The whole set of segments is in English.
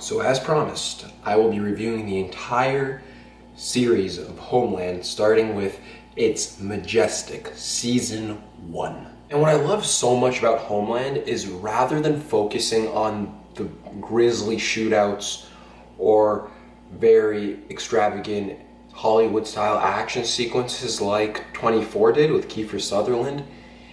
So as promised, I will be reviewing the entire series of Homeland, starting with its majestic Season 1. And what I love so much about Homeland is rather than focusing on the grisly shootouts or very extravagant Hollywood-style action sequences like 24 did with Kiefer Sutherland,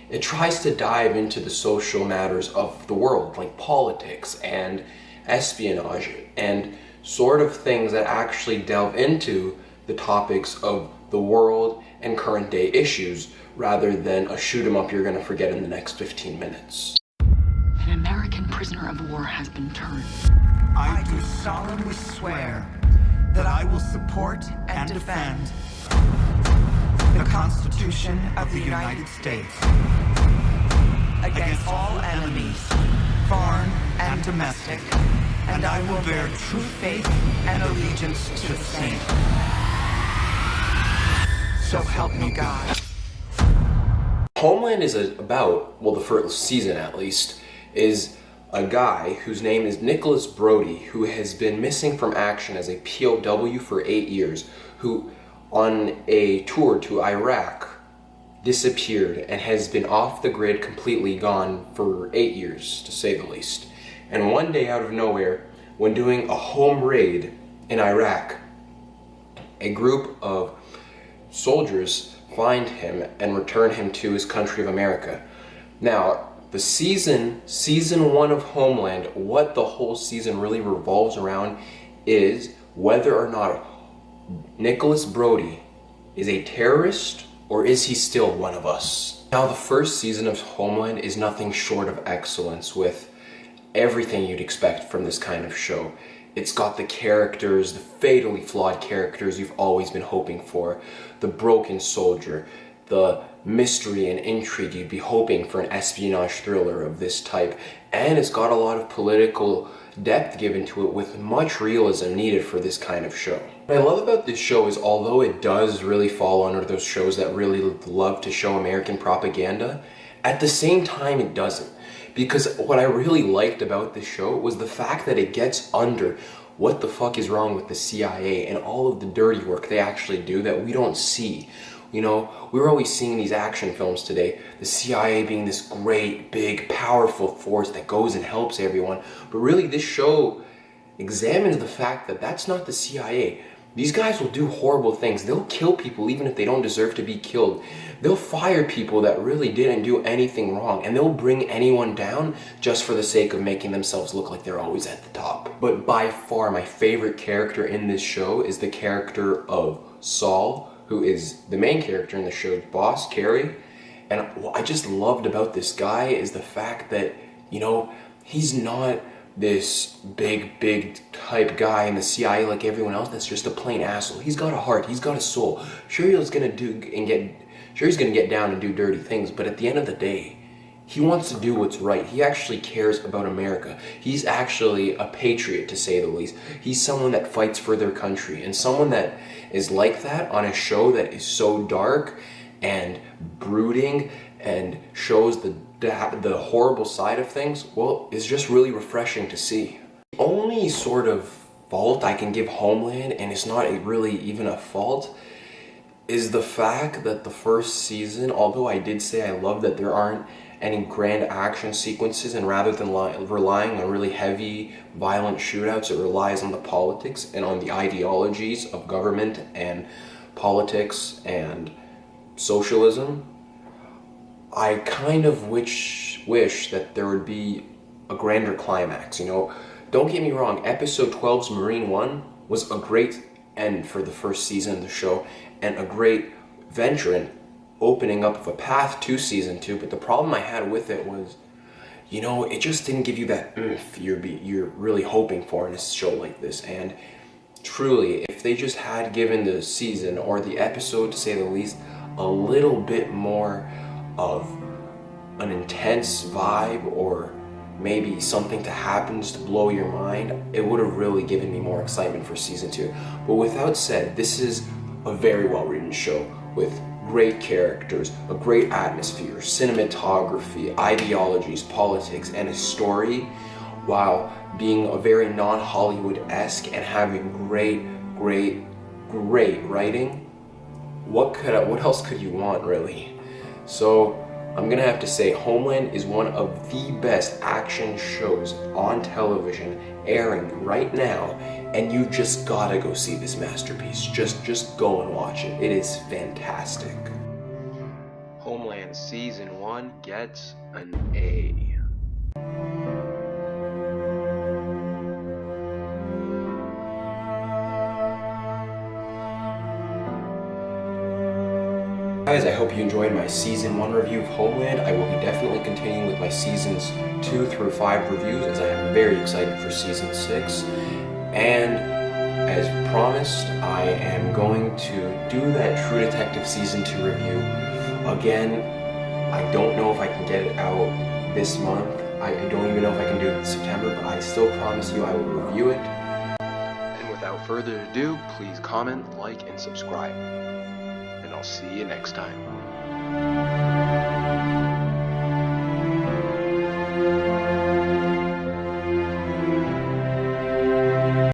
it tries to dive into the social matters of the world, like politics and espionage, and sort of things that actually delve into the topics of the world and current day issues, rather than a shoot 'em up you're gonna forget in the next 15 minutes. An American prisoner of war has been turned. I do solemnly swear that I will support and defend the Constitution of the United States against all enemies, foreign and domestic, and I will bear true faith and allegiance to the same. So help me God. Homeland is about, well, the first season at least, is a guy whose name is Nicholas Brody, who has been missing from action as a POW for 8 years, who on a tour to Iraq disappeared and has been off the grid, completely gone for 8 years, to say the least. And one day out of nowhere, when doing a home raid in Iraq, a group of soldiers find him and return him to his country of America. Now, the season 1 of Homeland, what the whole season really revolves around is whether or not Nicholas Brody is a terrorist or is he still one of us. Now, the first season of Homeland is nothing short of excellence, with everything you'd expect from this kind of show. It's got the characters, the fatally flawed characters you've always been hoping for, the broken soldier, the mystery and intrigue you'd be hoping for an espionage thriller of this type, and it's got a lot of political depth given to it with much realism needed for this kind of show. What I love about this show is, although it does really fall under those shows that really love to show American propaganda, at the same time it doesn't. Because what I really liked about this show was the fact that it gets under what the fuck is wrong with the CIA and all of the dirty work they actually do that we don't see. You know, we're always seeing these action films today, the CIA being this great, big, powerful force that goes and helps everyone. But really, this show examines the fact that that's not the CIA. These guys will do horrible things. They'll kill people even if they don't deserve to be killed. They'll fire people that really didn't do anything wrong, and they'll bring anyone down just for the sake of making themselves look like they're always at the top. But by far, my favorite character in this show is the character of Saul, who is the main character in the show's boss, Carrie. And what I just loved about this guy is the fact that, you know, he's not this big type guy in the CIA like everyone else that's just a plain asshole. He's got a heart, he's got a soul. Sure, he's gonna get down and do dirty things, but at the end of the day, he wants to do what's right. He actually cares about America. He's actually a patriot, to say the least. He's someone that fights for their country, and someone that is like that on a show that is so dark and brooding and shows the horrible side of things, well, it's just really refreshing to see. The only sort of fault I can give Homeland, and it's not really even a fault, is the fact that the first season, although I did say I love that there aren't any grand action sequences, and rather than relying on really heavy, violent shootouts, it relies on the politics and on the ideologies of government and politics and socialism. I kind of wish that there would be a grander climax, you know. Don't get me wrong, episode 12's Marine One was a great end for the first season of the show, and a great venture in opening up of a path to season 2, but the problem I had with it was, you know, it just didn't give you that oomph you're really hoping for in a show like this. And truly, if they just had given the season, or the episode to say the least, a little bit more of an intense vibe, or maybe something to happen to blow your mind, it would have really given me more excitement for season 2. But without said, this is a very well written show with great characters, a great atmosphere, cinematography, ideologies, politics, and a story, while being a very non-Hollywood-esque and having great writing, what else could you want, really? So I'm gonna have to say Homeland is one of the best action shows on television airing right now, and you just gotta go see this masterpiece. Just go and watch it. It is fantastic. Homeland Season 1 gets an A. Guys, I hope you enjoyed my Season 1 review of Homeland. I will be definitely continuing with my Seasons 2 through 5 reviews, as I am very excited for Season 6. And as promised, I am going to do that True Detective Season 2 review. Again, I don't know if I can get it out this month. I don't even know if I can do it in September, but I still promise you I will review it. And without further ado, please comment, like, and subscribe. And I'll see you next time.